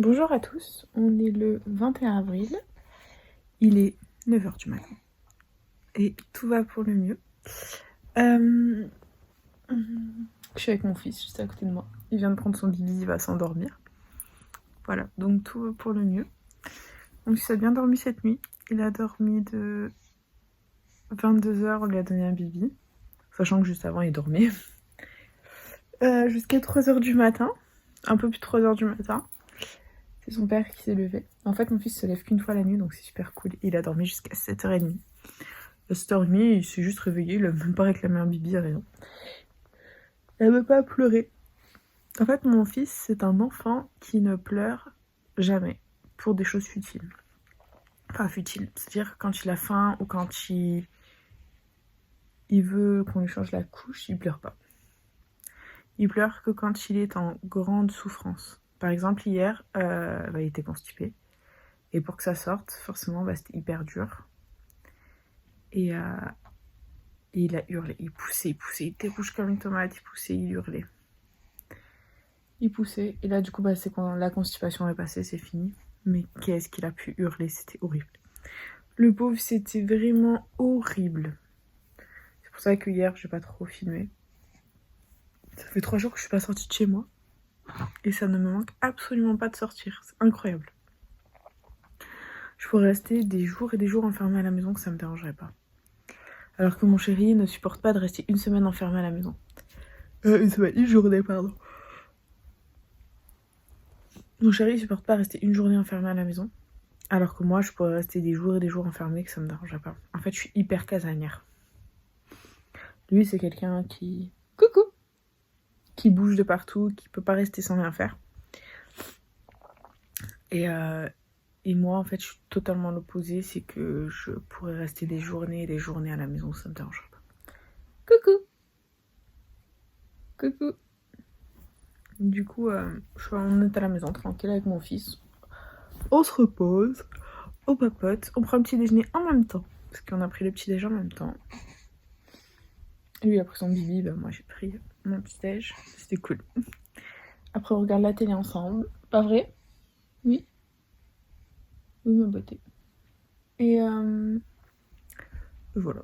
Bonjour à tous, on est le 21 avril, il est 9h du matin et tout va pour le mieux. Je suis avec mon fils juste à côté de moi, il vient de prendre son bibi, il va s'endormir. Voilà, donc tout va pour le mieux. Mon fils a bien dormi cette nuit, il a dormi de 22h, on lui a donné un bibi, sachant que juste avant il dormait. Jusqu'à 3h du matin, un peu plus de 3h du matin. C'est son père qui s'est levé. En fait, mon fils se lève qu'une fois la nuit, donc c'est super cool. Il a dormi jusqu'à 7h30. À 7h30, il s'est juste réveillé, il a même pas réclamé un bibi, rien. Il a même pas pleuré. En fait, mon fils, c'est un enfant qui ne pleure jamais pour des choses futiles. Enfin, futiles. C'est-à-dire quand il a faim ou quand il veut qu'on lui change la couche, il pleure pas. Il pleure que quand il est en grande souffrance. Par exemple, hier, il était constipé. Et pour que ça sorte, forcément, c'était hyper dur. Et il a hurlé, il poussait, il était rouge comme une tomate, il poussait, il hurlait. Il poussait, et là du coup, c'est quand la constipation est passée, c'est fini. Mais qu'est-ce qu'il a pu hurler, c'était horrible. Le pauvre, c'était vraiment horrible. C'est pour ça que hier, j'ai pas trop filmé. Ça fait 3 jours que je suis pas sortie de chez moi. Et ça ne me manque absolument pas de sortir, c'est incroyable. Je pourrais rester des jours et des jours enfermée à la maison, que ça me dérangerait pas. Alors que mon chéri ne supporte pas de rester une semaine enfermé à la maison. Une journée, pardon. Mon chéri, il supporte pas rester une journée enfermé à la maison. Alors que moi, je pourrais rester des jours et des jours enfermé, que ça me dérangerait pas. En fait, je suis hyper casanière. Lui, c'est quelqu'un qui... Coucou! Qui bouge de partout, qui peut pas rester sans rien faire. Et moi, en fait, je suis totalement l'opposé. C'est que je pourrais rester des journées et des journées à la maison, ça me dérangerait pas. Coucou! Coucou! Du coup, on est à la maison, tranquille avec mon fils. On se repose, on papote, on prend le petit déjeuner en même temps. Parce qu'on a pris le petit déjeuner en même temps. Lui a pris son bibi, moi j'ai pris mon petit déj. C'était cool. Après, on regarde la télé ensemble. Pas vrai? Oui. Oui, ma beauté. Et voilà.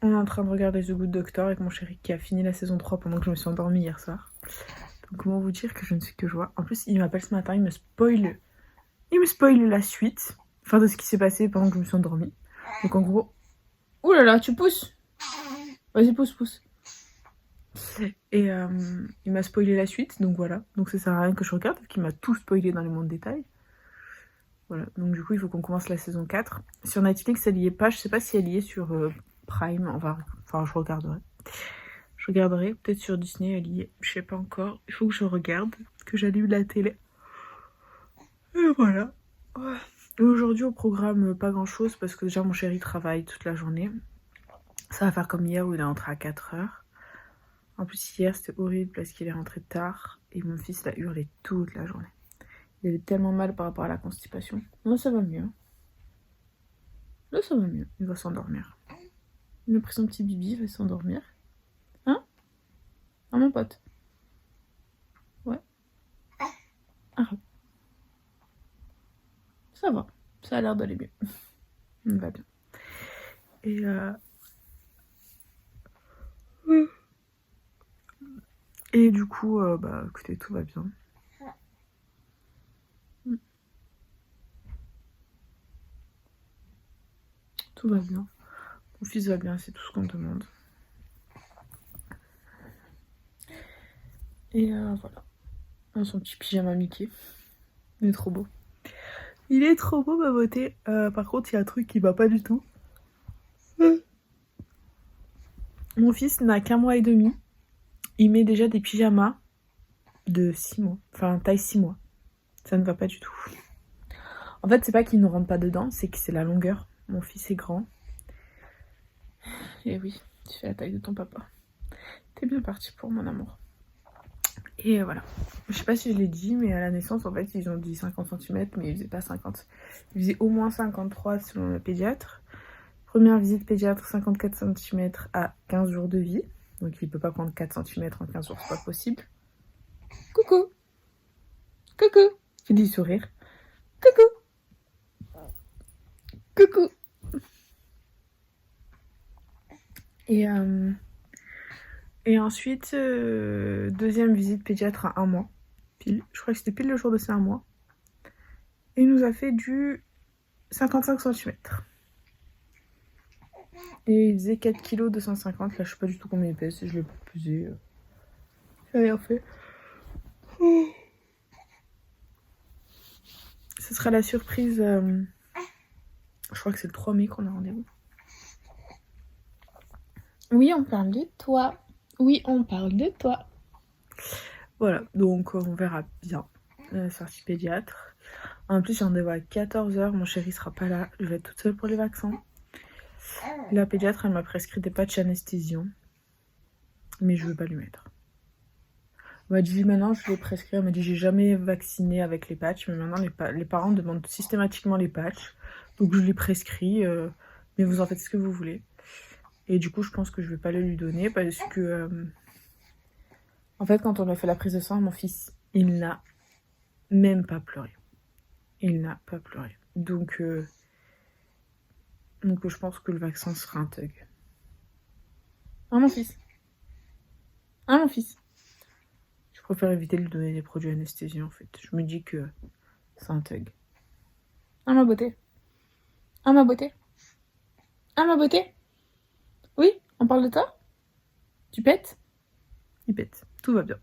On est en train de regarder The Good Doctor avec mon chéri qui a fini la saison 3 pendant que je me suis endormie hier soir. Donc comment vous dire que je ne suis que joie. En plus, il m'appelle ce matin, il me spoil la suite. Enfin, de ce qui s'est passé pendant que je me suis endormie. Donc en gros... Ouh là là, tu pousses! Vas-y, pousse. Et il m'a spoilé la suite, donc voilà. Donc ça sert à rien que je regarde, parce qu'il m'a tout spoilé dans les moindres détails. Voilà, donc du coup, il faut qu'on commence la saison 4. Sur Netflix, elle y est pas. Je sais pas si elle y est sur Prime. Enfin, je regarderai. Je regarderai. Peut-être sur Disney, elle y est. Je sais pas encore. Il faut que je regarde, que j'allume la télé. Et voilà. Ouais. Et aujourd'hui, au programme, pas grand-chose, parce que déjà, mon chéri travaille toute la journée. Ça va faire comme hier, où il est rentré à 4h. En plus, hier, c'était horrible, parce qu'il est rentré tard, et mon fils a hurlé toute la journée. Il avait tellement mal par rapport à la constipation. Là, ça va mieux. Là, ça va mieux. Il va s'endormir. Il a pris son petit bibi, il va s'endormir. Hein? Ah, mon pote. Ouais. Arrête. Ça va. Ça a l'air d'aller mieux. Il va bien. Et du coup, écoutez, tout va bien. Tout va bien. Mon fils va bien, c'est tout ce qu'on demande. Et voilà. Son petit pyjama Mickey. Il est trop beau. Il est trop beau, ma beauté. Par contre, il y a un truc qui va pas du tout. Mon fils n'a qu'1 mois et demi. Il met déjà des pyjamas de 6 mois. Enfin, taille 6 mois. Ça ne va pas du tout. En fait, c'est pas qu'il ne rentre pas dedans, c'est que c'est la longueur. Mon fils est grand. Et oui, tu fais la taille de ton papa. T'es bien parti pour mon amour. Et voilà. Je sais pas si je l'ai dit, mais à la naissance, en fait, ils ont dit 50 cm, mais ils faisaient pas 50. Ils faisaient au moins 53 selon le pédiatre. Première visite pédiatre, 54 cm à 15 jours de vie. Donc il peut pas prendre 4 cm en 15 jours, c'est pas possible. Coucou! Coucou! Petit sourire. Coucou. Coucou. Et ensuite, deuxième visite pédiatre à 1 mois. Pile. Je crois que c'était pile le jour de ces 1 mois. Et il nous a fait du 55 cm. Et il faisait 4 kg 250. Là, je sais pas du tout combien il pèse. Je l'ai pas pesé. J'ai rien fait. Ce sera la surprise. Je crois que c'est le 3 mai qu'on a rendez-vous. Oui, on parle de toi. Oui, on parle de toi. Voilà, donc on verra bien. Sortie pédiatre. En plus, j'ai rendez-vous à 14h. Mon chéri sera pas là. Je vais être toute seule pour les vaccins. La pédiatre, elle m'a prescrit des patchs anesthésiants. Mais je veux pas lui mettre. Elle m'a dit maintenant, je l'ai prescrit. Elle m'a dit j'ai jamais vacciné avec les patchs. Mais maintenant, les parents demandent systématiquement les patchs. Donc je l'ai prescrit. Mais vous en faites ce que vous voulez. Et du coup, je pense que je vais pas le lui donner parce que... en fait, quand on a fait la prise de sang, mon fils, il n'a même pas pleuré. Il n'a pas pleuré. Donc je pense que le vaccin sera un thug. Ah mon fils. Ah mon fils. Je préfère éviter de lui donner des produits anesthésiants en fait. Je me dis que c'est un thug. Ah ma beauté. Ah ma beauté. Ah ma beauté. Oui, on parle de toi? Tu pètes? Il pète. Tout va bien.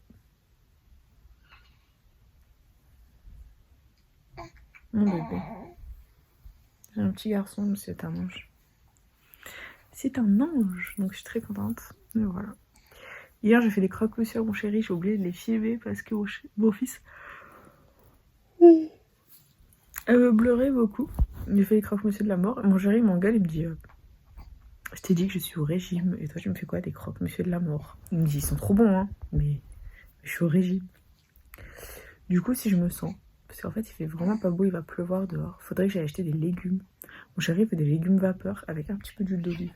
Mon bébé. J'ai un petit garçon, mais c'est un ange. C'est un ange, donc je suis très contente. Mais voilà. Hier, j'ai fait des croque-monsieur à mon chéri, j'ai oublié de les filmer parce que mon fils pleurait beaucoup. J'ai fait des croque-monsieur de la mort. Mon chéri m'engueule, il me dit je t'ai dit que je suis au régime, et toi tu me fais quoi des croque-monsieur de la mort? Il me dit ils sont trop bons, hein, mais je suis au régime. Du coup, si je me sens, parce qu'en fait il fait vraiment pas beau, il va pleuvoir dehors, faudrait que j'aille acheter des légumes. Mon chéri fait des légumes vapeur avec un petit peu d'huile d'olive.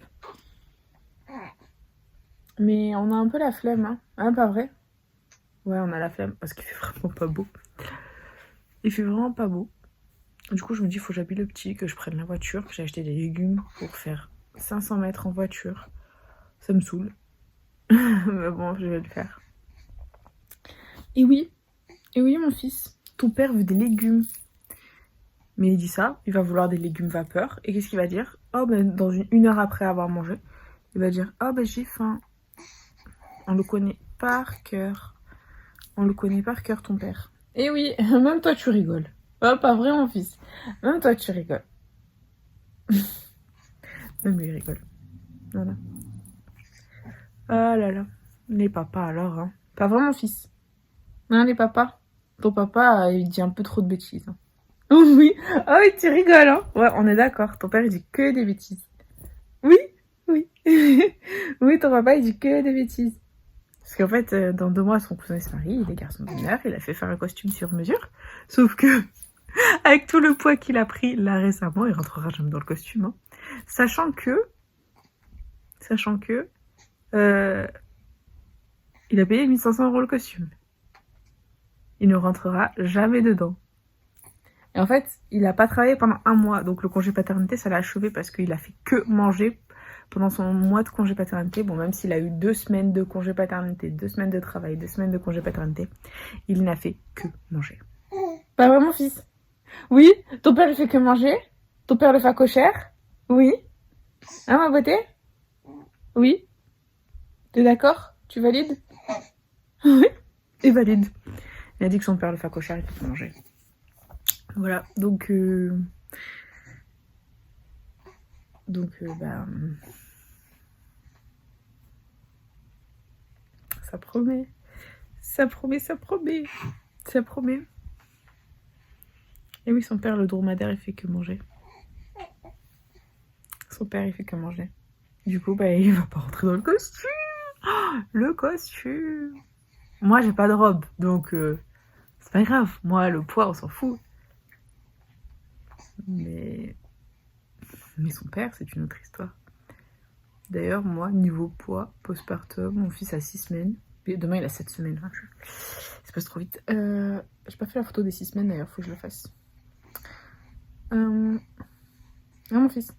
Mais on a un peu la flemme, hein. Hein, pas vrai? Ouais, on a la flemme parce qu'il fait vraiment pas beau. Il fait vraiment pas beau. Du coup, je me dis, faut que j'habille le petit, que je prenne la voiture, que j'ai acheté des légumes pour faire 500 mètres en voiture. Ça me saoule. Mais bon, je vais le faire. Et oui, mon fils, ton père veut des légumes. Mais il dit ça, il va vouloir des légumes vapeur. Et qu'est-ce qu'il va dire? Oh, ben, dans une heure après avoir mangé, il va dire, oh, ben, j'ai faim. On le connaît par cœur. On le connaît par cœur, ton père. Et oui, même toi, tu rigoles. Oh, pas vrai, mon fils. Même toi, tu rigoles. Même lui, il rigole. Voilà. Ah là là. Les papas, alors, hein. Pas vraiment, fils. Hein, les papas. Ton papa, il dit un peu trop de bêtises. Hein. Oh oui. Ah oui, tu rigoles, hein. Ouais, on est d'accord. Ton père, il dit que des bêtises. Oui. Oui. Oui, ton papa, il dit que des bêtises. Parce qu'en fait, dans 2 mois, son cousin se marie, il est garçon d'honneur, il a fait faire un costume sur mesure. Sauf que, avec tout le poids qu'il a pris là récemment, il rentrera jamais dans le costume. Hein. Sachant que, il a payé 1 500 € le costume. Il ne rentrera jamais dedans. Et en fait, il n'a pas travaillé pendant 1 mois, donc le congé paternité, ça l'a achevé parce qu'il a fait que manger pendant son mois de congé paternité. Bon, même s'il a eu 2 semaines de congé paternité, 2 semaines de travail, 2 semaines de congé paternité, il n'a fait que manger. Pas vraiment, fils? Oui? Ton père, il fait que manger? Ton père le fait cochère? Oui? Hein, ma beauté? Oui? T'es d'accord? Tu valides? Oui? Il valide. Il a dit que son père le fait cochère, il peut pas manger. Voilà, donc ça promet. Ça promet, ça promet. Ça promet. Et oui, son père, le dromadaire, il fait que manger. Son père, il fait que manger. Du coup, il va pas rentrer dans le costume. Oh, le costume. Moi, j'ai pas de robe, donc c'est pas grave. Moi, le poids, on s'en fout. Mais son père, c'est une autre histoire. D'ailleurs, moi, niveau poids, postpartum, mon fils a 6 semaines. Demain, il a 7 semaines. Hein. C'est passe trop vite. J'ai pas fait la photo des 6 semaines d'ailleurs, faut que je la fasse. Ah mon fils.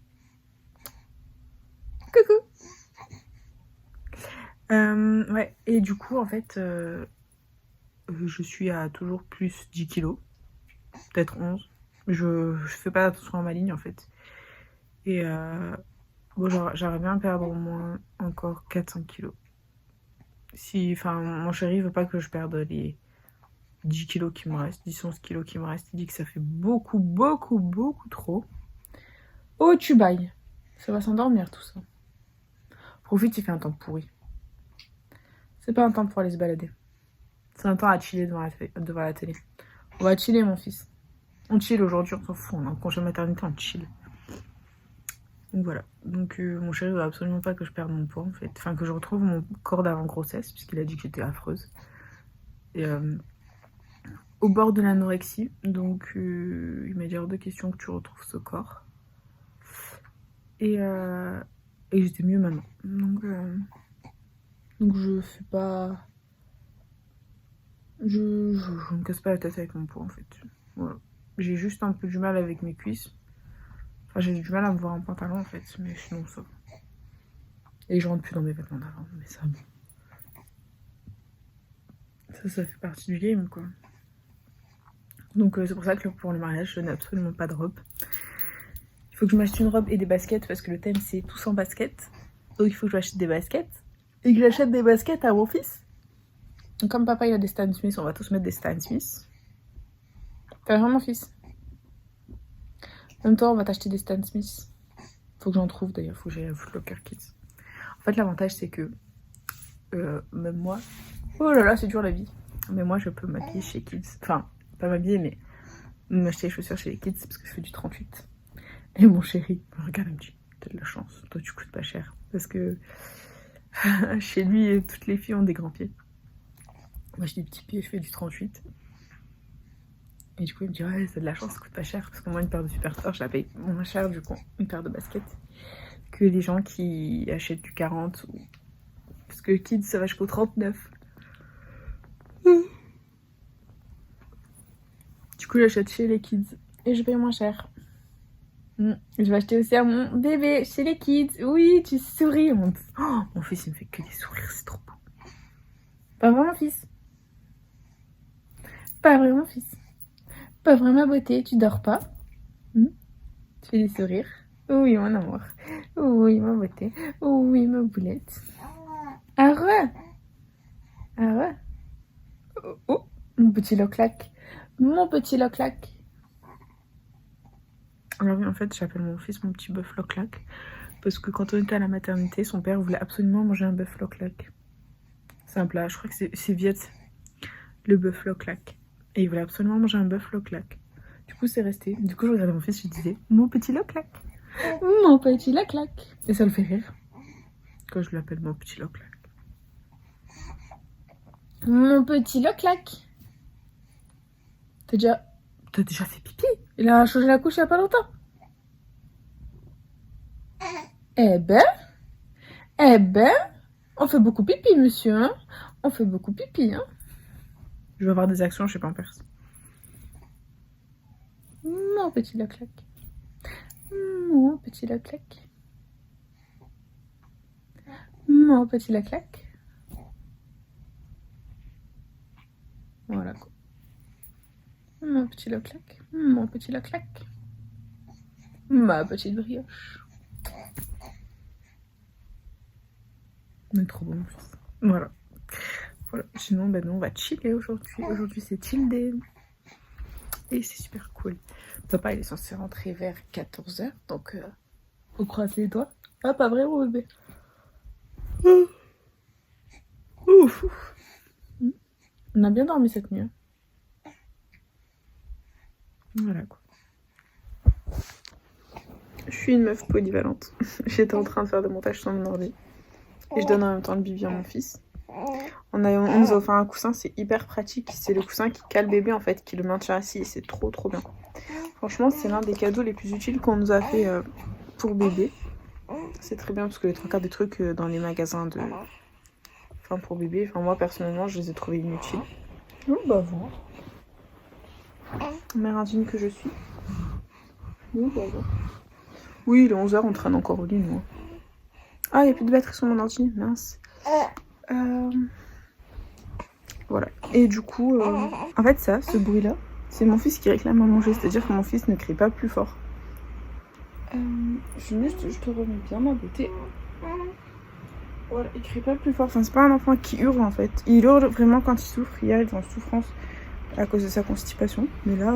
Coucou. Ouais, et du coup en fait je suis à toujours plus 10 kilos, peut-être 11. Je fais pas attention à ma ligne en fait. Et bon, j'aimerais bien perdre au moins encore 4-5 kilos. Si, enfin, mon chéri veut pas que je perde les 10 kilos qui me restent, 10-11 kilos qui me restent. Il dit que ça fait beaucoup, beaucoup, beaucoup trop. Oh, tu bailles. Ça va s'endormir tout ça. Profite, il fait un temps pourri. C'est pas un temps pour aller se balader. C'est un temps à chiller devant la télé. On va chiller, mon fils. On chill aujourd'hui, on s'en fout. On a un congé maternité, on chill. Donc voilà. Donc mon chéri veut absolument pas que je perde mon poids, en fait. Enfin, que je retrouve mon corps d'avant grossesse, puisqu'il a dit que j'étais affreuse. Et au bord de l'anorexie. Donc il m'a dit hors de question que tu retrouves ce corps. Et j'étais mieux maintenant. Donc je fais pas... Je me casse pas la tête avec mon poids, en fait. Voilà. J'ai juste un peu du mal avec mes cuisses. Enfin, j'ai du mal à me voir en pantalon, en fait. Mais sinon, ça va. Et je rentre plus dans mes vêtements d'avant. Mais ça, bon. Ça fait partie du game, quoi. Donc c'est pour ça que pour le mariage, je n'ai absolument pas de robe. Il faut que je m'achète une robe et des baskets, parce que le thème, c'est tous en basket. Donc il faut que je m'achète des baskets. Et que j'achète des baskets à mon fils. Donc comme papa, il a des Stan Smith, on va tous mettre des Stan Smith. T'as vraiment mon fils? En même temps, on va t'acheter des Stan Smith. Faut que j'en trouve d'ailleurs, faut que j'aille à Foot Locker Kids. En fait, l'avantage, c'est que même moi... Oh là là, c'est dur la vie. Mais moi, je peux m'habiller chez Kids. Enfin, pas m'habiller, mais m'acheter les chaussures chez les Kids parce que je fais du 38. Et mon chéri me regarde et me dit, t'as de la chance, toi tu coûtes pas cher. Parce que chez lui, toutes les filles ont des grands pieds. Moi, j'ai des petits pieds, je fais du 38. Et du coup, il me dit, ouais, c'est de la chance, ça coûte pas cher. Parce que moi, une paire de Superstore, je la paye moins cher, du coup, une paire de baskets, que les gens qui achètent du 40. Parce que Kids, ça va jusqu'au 39. Du coup, j'achète chez les Kids. Et je paye moins cher. Je vais acheter aussi à mon bébé chez les Kids. Oui, tu souris. Mon fils, il me fait que des sourires, c'est trop beau. Pas vrai, mon fils? Pas vrai, mon fils? Pas vrai, ma beauté? Tu dors pas? Tu fais des sourires? Oui, mon amour. Oui, ma beauté. Oui, ma boulette. Ah ouais? Ah ouais? Oh, mon petit loclac. Mon petit loclac. Alors oui, en fait, j'appelle mon fils mon petit bœuf loclac. Parce que quand on était à la maternité, son père voulait absolument manger un bœuf loclac. C'est un plat, je crois que c'est Viette, le bœuf loclac. Et il voulait absolument manger un bœuf loclac. Du coup, c'est resté. Du coup, je regardais mon fils, je disais, mon petit loclac. Mon petit loclac. Et ça le fait rire. Quand je l'appelle mon petit loclac. Mon petit loclac. T'as déjà fait pipi? Il a changé la couche il y a pas longtemps. Eh ben, on fait beaucoup pipi, monsieur, hein? On fait beaucoup pipi, hein? Je vais avoir des actions chez Pampers. Mon petit loclac. Mon petit loclac. Mon petit loclac. Voilà quoi. Mon petit loclac. Mon petit loclac. Ma petite brioche. On est trop bon, mon fils. Voilà. Sinon, ben, nous, on va chiller aujourd'hui. Aujourd'hui, c'est chill day. Et c'est super cool. Papa, il est censé rentrer vers 14h. Donc, on croise les doigts. Ah, pas vrai, mon bébé. Ouf. On a bien dormi cette nuit. Voilà, quoi. Je suis une meuf polyvalente. J'étais en train de faire des montages sur mon ordi. Et je donne en même temps le bibi à mon fils. On nous a offert un coussin, c'est hyper pratique. C'est le coussin qui cale bébé en fait, qui le maintient assis et c'est trop trop bien. Franchement, c'est l'un des cadeaux les plus utiles qu'on nous a fait pour bébé. C'est très bien parce que les 3/4 des trucs dans les magasins de... Enfin pour bébé, enfin moi personnellement je les ai trouvés inutiles. Oh bah voilà. Mérindine que je suis. Oh bah voilà. Oui, il est 11h, on traîne encore au lit, nous. Ah, il n'y a plus de batterie sur mon ordi, mince. Voilà. Et du coup, en fait ça, ce bruit-là, c'est mon fils qui réclame à manger. C'est-à-dire que mon fils ne crie pas plus fort. Je te remets bien ma beauté. Voilà, il crie pas plus fort. Enfin, c'est pas un enfant qui hurle en fait. Il hurle vraiment quand il souffre. Hier, il est en souffrance à cause de sa constipation. Mais là,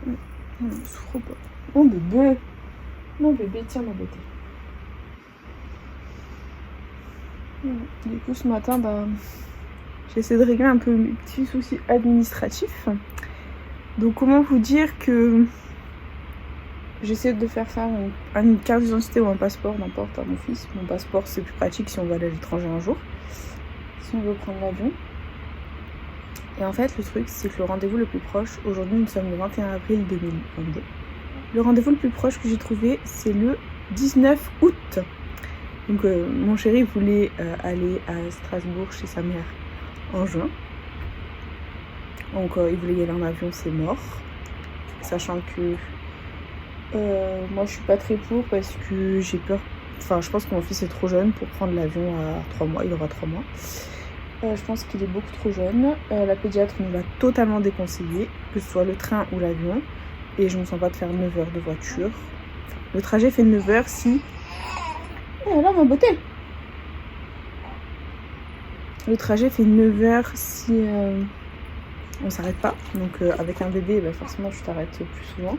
il ne souffre pas. Oh bébé. Mon bébé, tiens ma beauté. Du coup, ce matin, j'ai essayé de régler un peu mes petits soucis administratifs. Donc, comment vous dire que j'essaie de faire une carte d'identité ou un passeport, n'importe, à mon fils. Mon passeport, c'est plus pratique si on va aller à l'étranger un jour, si on veut prendre l'avion. Et en fait, le truc, c'est que le rendez-vous le plus proche, aujourd'hui, nous sommes le 21 avril 2022. Le rendez-vous le plus proche que j'ai trouvé, c'est le 19 août. Donc mon chéri voulait aller à Strasbourg chez sa mère en juin. Donc il voulait y aller en avion, c'est mort. Sachant que moi je suis pas très pour parce que j'ai peur. Enfin, je pense que mon fils est trop jeune pour prendre l'avion à 3 mois, il aura 3 mois. Je pense qu'il est beaucoup trop jeune. La pédiatre nous l'a totalement déconseillé, que ce soit le train ou l'avion. Et je me sens pas de faire 9 heures de voiture. Enfin, le trajet fait 9 heures si... Oh là, ma beauté! Le trajet fait 9 heures si on s'arrête pas. Donc avec un bébé, forcément tu t'arrêtes plus souvent.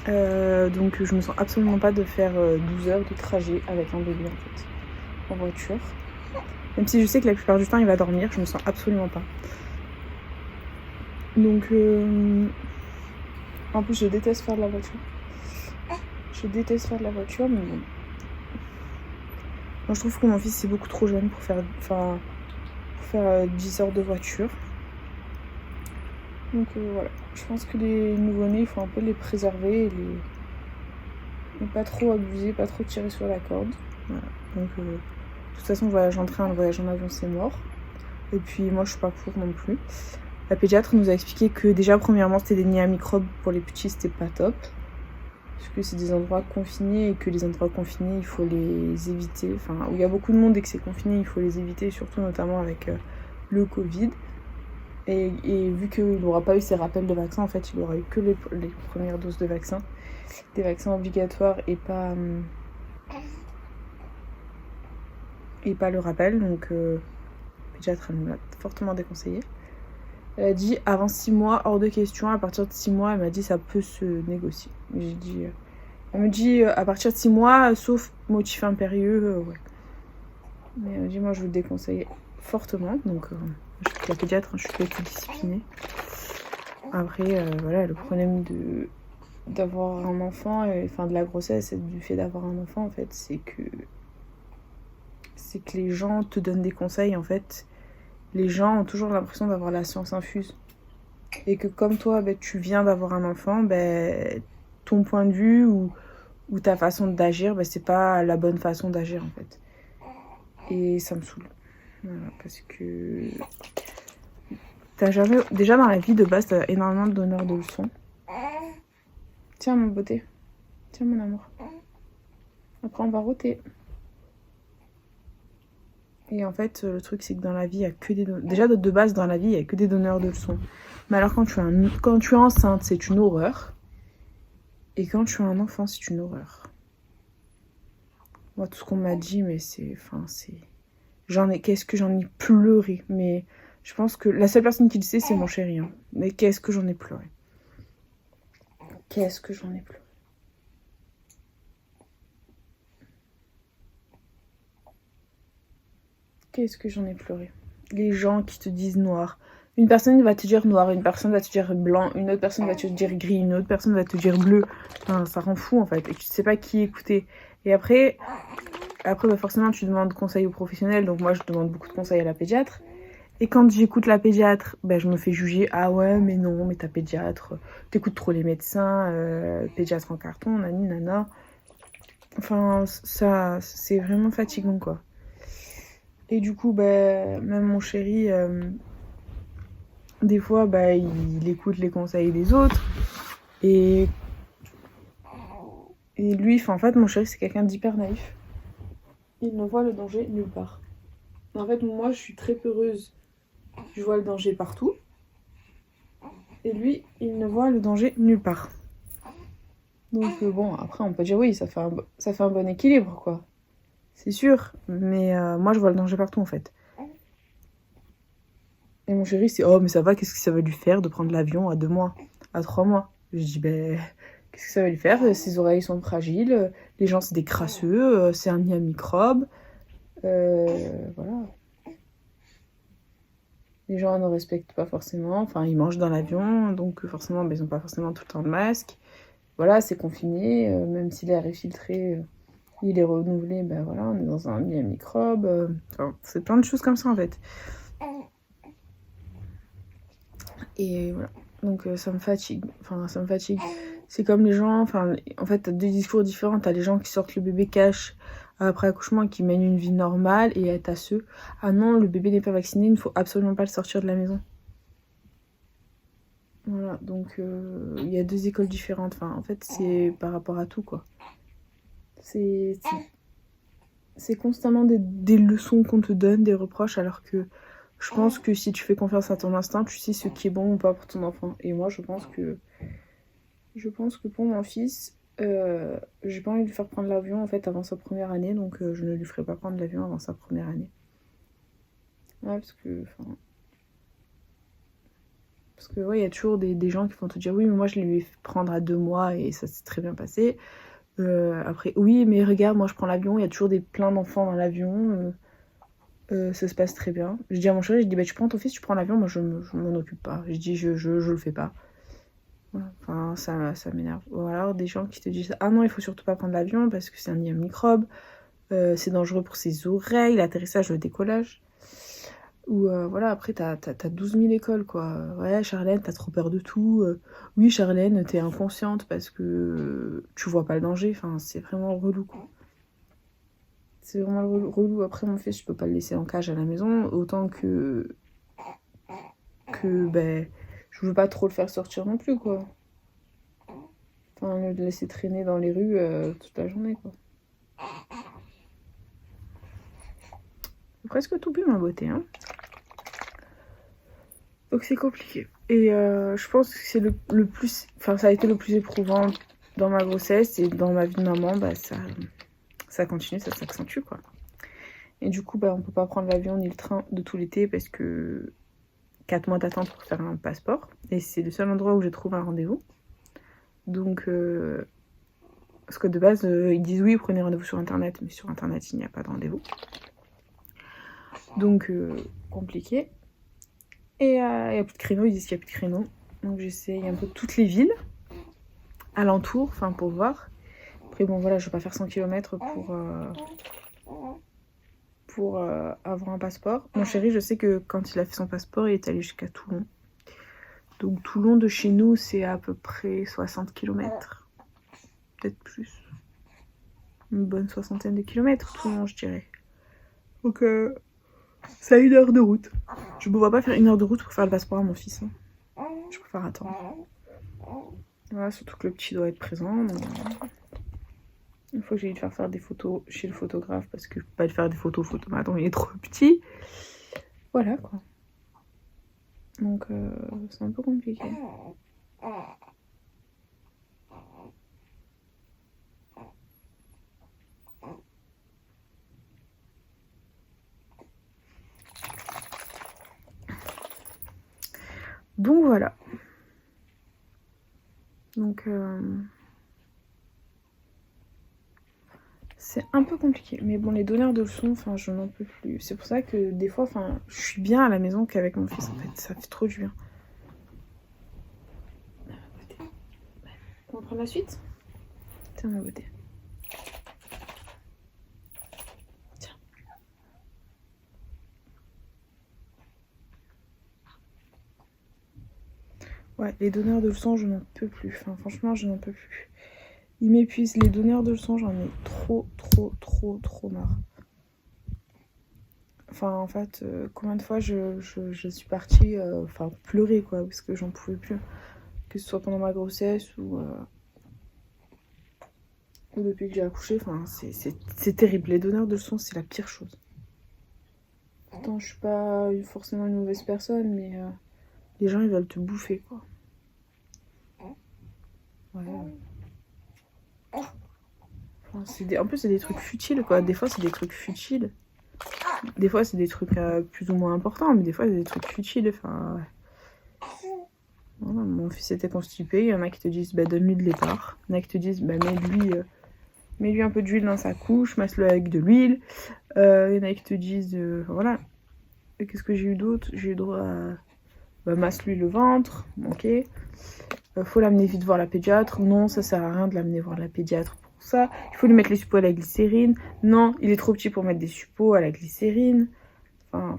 Donc je me sens absolument pas de faire 12 heures de trajet avec un bébé en fait, en voiture. Même si je sais que la plupart du temps il va dormir, je me sens absolument pas. Donc en plus je déteste faire de la voiture. Je déteste faire de la voiture, mais bon. Moi je trouve que mon fils est beaucoup trop jeune pour faire 10 heures de voiture. Donc voilà, je pense que les nouveau-nés, il faut un peu les préserver et ne pas trop abuser, pas trop tirer sur la corde. Voilà. Donc de toute façon, le voyage en train, le voyage en avion, c'est mort. Et puis moi, je suis pas pour non plus. La pédiatre nous a expliqué que déjà, premièrement, c'était des nids à microbes pour les petits, c'était pas top. Parce que c'est des endroits confinés et que les endroits confinés, il faut les éviter. Enfin, où il y a beaucoup de monde et que c'est confiné, il faut les éviter, surtout notamment avec le Covid. Et vu qu'il n'aura pas eu ses rappels de vaccin, en fait, il aura eu que les premières doses de vaccin. Des vaccins obligatoires et pas le rappel. Donc, le pédiatre nous l'a fortement déconseillé. Elle a dit avant 6 mois, hors de question. À partir de 6 mois, elle m'a dit ça peut se négocier. Mais j'ai dit... elle me dit à partir de 6 mois, sauf motif impérieux, ouais. Mais elle m'a dit moi je vous le déconseille fortement. Donc je suis la pédiatre, je suis pas été disciplinée. Après voilà, le problème d'avoir un enfant, enfin de la grossesse et du fait d'avoir un enfant en fait, c'est que les gens te donnent des conseils en fait. Les gens ont toujours l'impression d'avoir la science infuse. Et que comme toi, tu viens d'avoir un enfant, ton point de vue ou ta façon d'agir, c'est pas la bonne façon d'agir en fait. Et ça me saoule. Voilà, parce que t'as jamais... Déjà dans la vie de base, t'as énormément de donneurs de leçons. Tiens mon beauté. Tiens mon amour. Après on va roter. Et en fait, le truc, c'est que dans la vie, il n'y a que des... Déjà, de base, dans la vie, il n'y a que des donneurs de leçons. Mais alors, quand tu es enceinte, c'est une horreur. Et quand tu as un enfant, c'est une horreur. Moi, tout ce qu'on m'a dit, mais c'est... Enfin, c'est... Qu'est-ce que j'en ai pleuré. Mais je pense que la seule personne qui le sait, c'est mon chéri. Hein. Mais qu'est-ce que j'en ai pleuré. Qu'est-ce que j'en ai pleuré. Qu'est-ce que j'en ai pleuré. Les gens qui te disent noir. Une personne va te dire noir, une personne va te dire blanc, une autre personne va te dire gris, une autre personne va te dire bleu. Enfin, ça rend fou en fait. Et tu sais pas qui écouter. Et après forcément, tu demandes conseil aux professionnels. Donc moi, je demande beaucoup de conseils à la pédiatre. Et quand j'écoute la pédiatre, je me fais juger. Ah ouais, mais non, mais ta pédiatre, t'écoutes trop les médecins, pédiatre en carton, nani, nana. Enfin, ça, c'est vraiment fatigant, quoi. Et du coup, bah, même mon chéri, des fois, bah, il écoute les conseils des autres. Et lui, en fait, mon chéri, c'est quelqu'un d'hyper naïf. Il ne voit le danger nulle part. En fait, moi, je suis très peureuse. Je vois le danger partout. Et lui, il ne voit le danger nulle part. Donc bon, après, on peut dire oui, ça fait un bon équilibre, quoi. C'est sûr. Mais moi, je vois le danger partout, en fait. Et mon chéri, c'est oh, mais ça va, qu'est-ce que ça va lui faire de prendre l'avion à 2 mois, à 3 mois? Je dis, ben, qu'est-ce que ça va lui faire? Ses oreilles sont fragiles, les gens, c'est des crasseux, c'est un nid à microbes. Voilà. Les gens ne respectent pas forcément, enfin, ils mangent dans l'avion, donc forcément, ben, ils n'ont pas forcément tout le temps de masque. Voilà, c'est confiné, même si l'air est filtré, il est renouvelé, ben voilà, on est dans un nid à microbes. Enfin, c'est plein de choses comme ça, en fait. Et voilà. Donc ça me fatigue. Enfin, ça me fatigue. C'est comme les gens, enfin, en fait, t'as 2 discours différents. T'as les gens qui sortent le bébé cash après accouchement et qui mènent une vie normale. Et t'as ceux, ah non, le bébé n'est pas vacciné, il ne faut absolument pas le sortir de la maison. Voilà, donc il y a 2 écoles différentes. Enfin, en fait, c'est par rapport à tout, quoi. C'est constamment des leçons qu'on te donne, des reproches, alors que je pense que si tu fais confiance à ton instinct, tu sais ce qui est bon ou pas pour ton enfant. Et moi, je pense que pour mon fils, j'ai pas envie de lui faire prendre l'avion en fait avant sa première année, donc je ne lui ferai pas prendre l'avion avant sa première année. Ouais, parce que ouais, il y a toujours des gens qui vont te dire oui, mais moi je l'ai lui fait prendre à 2 mois et ça s'est très bien passé. Après, oui, mais regarde, moi je prends l'avion, il y a toujours plein d'enfants dans l'avion. Ça se passe très bien. Je dis à mon chéri, je dis bah tu prends ton fils, tu prends l'avion, moi je m'en occupe pas. Je dis je le fais pas. Voilà. Enfin ça m'énerve. Ou alors des gens qui te disent ah non il faut surtout pas prendre l'avion parce que c'est un nid à microbes, c'est dangereux pour ses oreilles, l'atterrissage, le décollage. Ou voilà après t'as 12 000 écoles quoi. Ouais Charlène t'as trop peur de tout. Oui Charlène t'es inconsciente parce que tu vois pas le danger. Enfin c'est vraiment relou quoi. C'est vraiment relou. Après, mon fils, je peux pas le laisser en cage à la maison. Autant que ben, je veux pas trop le faire sortir non plus, quoi. Enfin, le laisser traîner dans les rues toute la journée, quoi. J'ai presque tout bu, ma beauté, hein. Donc, c'est compliqué. Et je pense que c'est le plus... Enfin, ça a été le plus éprouvant dans ma grossesse et dans ma vie de maman. Bah, ça continue, ça s'accentue, quoi. Et du coup, bah, on peut pas prendre l'avion ni le train de tout l'été parce que 4 mois d'attente pour faire un passeport. Et c'est le seul endroit où j'ai trouvé un rendez-vous. Donc, parce que de base, ils disent oui, prenez rendez-vous sur Internet. Mais sur Internet, il n'y a pas de rendez-vous. Donc, compliqué. Et il n'y a plus de créneaux, ils disent qu'il n'y a plus de créneaux. Donc, j'essaye un peu toutes les villes alentours, enfin, pour voir. Après, bon, voilà, je vais pas faire 100 km pour avoir un passeport. Mon chéri, je sais que quand il a fait son passeport, il est allé jusqu'à Toulon. Donc Toulon de chez nous, c'est à peu près 60 km. Peut-être plus. Une bonne 60aine de kilomètres, Toulon, je dirais. Donc c'est à 1 heure de route. Je me vois pas faire 1 heure de route pour faire le passeport à mon fils. Hein. Je préfère attendre. Voilà, surtout que le petit doit être présent. Donc... Il faut que j'aille lui faire des photos chez le photographe parce que je peux pas lui faire des photos. Mais attends, il est trop petit. Voilà quoi. Donc c'est un peu compliqué. Donc voilà. Donc c'est un peu compliqué. Mais bon, les donneurs de leçons, enfin, je n'en peux plus. C'est pour ça que des fois, enfin, je suis bien à la maison qu'avec mon fils, en fait. Ça fait trop du bien. On va prendre la suite? Tiens, ma beauté. Tiens. Ouais, les donneurs de leçons, je n'en peux plus. Enfin, franchement, je n'en peux plus. Ils m'épuisent. Les donneurs de leçons, j'en ai trop marre. Enfin, en fait, combien de fois je suis partie pleurer, quoi, parce que j'en pouvais plus. Que ce soit pendant ma grossesse ou depuis que j'ai accouché. Enfin, c'est terrible. Les donneurs de sang, c'est la pire chose. Pourtant, je suis pas forcément une mauvaise personne, mais les gens, ils veulent te bouffer, quoi. Ouais. Enfin, en plus, c'est des trucs futiles, quoi. Des fois, c'est des trucs futiles. Des fois, c'est des trucs plus ou moins importants, mais des fois, c'est des trucs futiles. Enfin, ouais. Voilà, mon fils était constipé. Il y en a qui te disent, bah, donne-lui de l'étard. Il y en a qui te disent, bah, mets-lui un peu d'huile dans sa couche, masse-le avec de l'huile. Il y en a qui te disent, voilà. Et qu'est-ce que j'ai eu d'autre? J'ai eu droit à masse-lui le ventre, ok. Faut l'amener vite voir la pédiatre. Non, ça sert à rien de l'amener voir la pédiatre pour ça. Il faut lui mettre les suppos à la glycérine. Non, il est trop petit pour mettre des suppos à la glycérine. Enfin,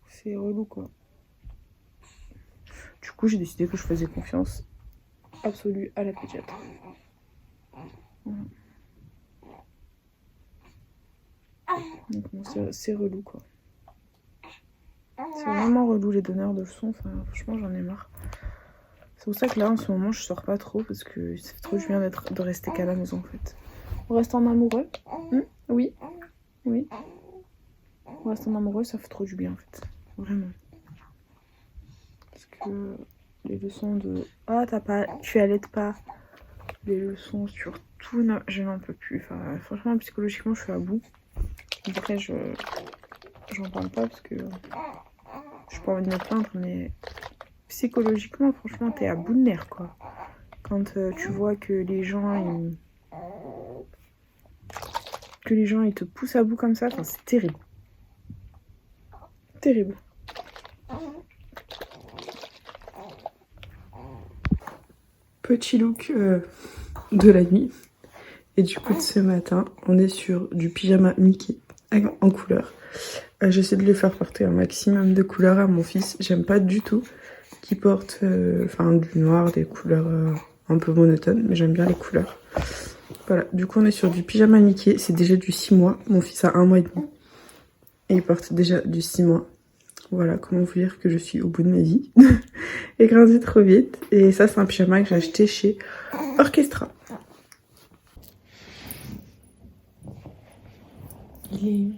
c'est relou, quoi. Du coup, j'ai décidé que je faisais confiance absolue à la pédiatre. Voilà. Donc, bon, c'est relou, quoi. C'est vraiment relou, les donneurs de leçons. Enfin, franchement, j'en ai marre. C'est pour ça que là, en ce moment, je sors pas trop, parce que ça fait trop du bien de rester qu'à la maison, en fait. On reste en amoureux. Oui. Oui. On reste en amoureux, ça fait trop du bien, en fait. Vraiment. Parce que les leçons de... Ah, tu allaites pas. Les leçons sur tout, non, je n'en peux plus. Enfin, franchement, psychologiquement, je suis à bout. Après, j'en parle pas parce que je pas envie de me plaindre, mais psychologiquement, franchement, t'es à bout de nerfs, quoi. Quand tu vois que les gens, ils te poussent à bout comme ça, enfin, c'est terrible. Terrible. Petit look de la nuit. Et du coup, de ce matin, on est sur du pyjama Mickey en couleur. J'essaie de lui faire porter un maximum de couleurs à mon fils. J'aime pas du tout qu'il porte du noir, des couleurs un peu monotones, mais j'aime bien les couleurs. Voilà, du coup on est sur du pyjama Mickey, c'est déjà du 6 mois. Mon fils a 1 mois et demi. Et il porte déjà du 6 mois. Voilà, comment vous dire que je suis au bout de ma vie. Et grandi trop vite. Et ça, c'est un pyjama que j'ai acheté chez Orchestra. Il est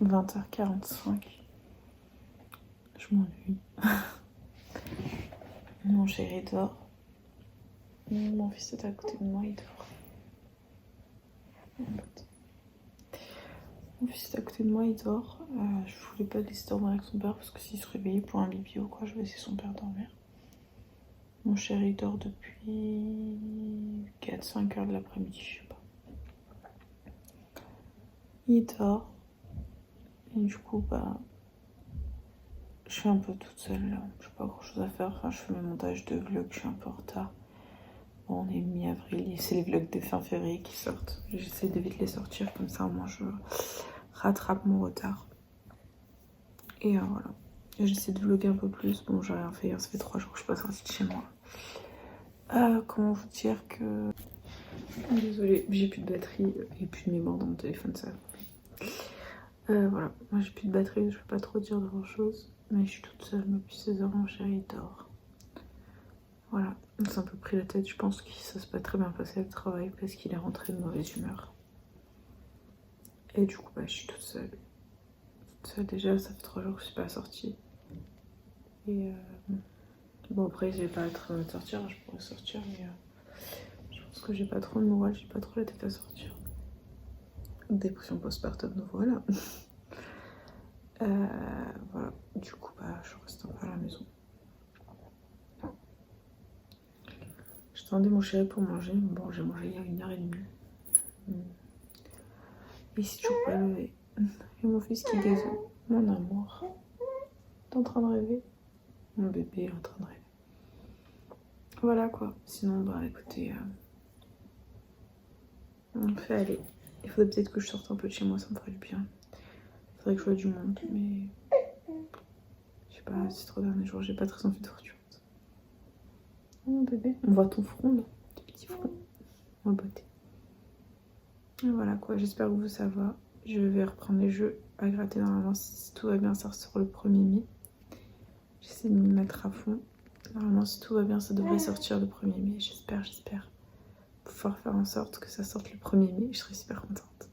20h45. Je m'ennuie. Mon chéri dort. Mon fils est à côté de moi, il dort. Mon fils est à côté de moi, il dort. Je voulais pas le laisser dormir avec son père parce que s'il se réveillait pour un bibi ou quoi, je vais laisser son père dormir. Mon chéri dort depuis 4-5 heures de l'après-midi, je sais pas. Il dort. Et du coup, je suis un peu toute seule là. J'ai pas grand chose à faire. Enfin, je fais mes montages de vlog, je suis un peu en retard. Bon, on est mi-avril, c'est les vlogs de fin février qui sortent. J'essaie de vite les sortir, comme ça au moins je rattrape mon retard. Et voilà. J'essaie de vlogger un peu plus. Bon, j'ai rien fait hier, ça fait 3 jours que je suis pas sortie de chez moi. Comment vous dire que... Désolée, j'ai plus de batterie et plus de mémoire dans mon téléphone, ça. Voilà, moi j'ai plus de batterie, je peux pas trop dire grand chose. Mais je suis toute seule depuis 16 h, mon chéri dort. Voilà, on s'est un peu pris la tête, je pense que ça s'est pas très bien passé le travail parce qu'il est rentré de mauvaise humeur. Et du coup, je suis toute seule. Déjà, ça fait 3 jours que je suis pas sortie. Et bon, après, je vais pas être de sortir, je pourrais sortir, mais je pense que j'ai pas trop le moral, j'ai pas trop la tête à sortir. Dépression postpartum, voilà. Voilà, du coup, je reste un peu à la maison. J'attendais mon chéri pour manger. Bon, j'ai mangé il y a 1h30. Il s'est toujours pas levé. Et mon fils qui gaze. Mon amour. T'es en train de rêver? Mon bébé est en train de rêver. Voilà quoi. Sinon, écoutez, on fait aller. Il faudrait peut-être que je sorte un peu de chez moi, ça me ferait du bien. Il faudrait que je vois du monde, mais je sais pas, c'est trop derniers jours, j'ai pas très envie de voir du monde. Oh mon bébé, on voit ton front là, ton petit front. Ma beauté. Et voilà quoi, j'espère que vous ça va. je vais reprendre les jeux à gratter. Normalement, si tout va bien, ça ressort le 1er mai. J'essaie de m'y mettre à fond. Normalement, si tout va bien, ça devrait sortir le 1er mai. J'espère pouvoir faire en sorte que ça sorte le 1er mai. Je serai super contente.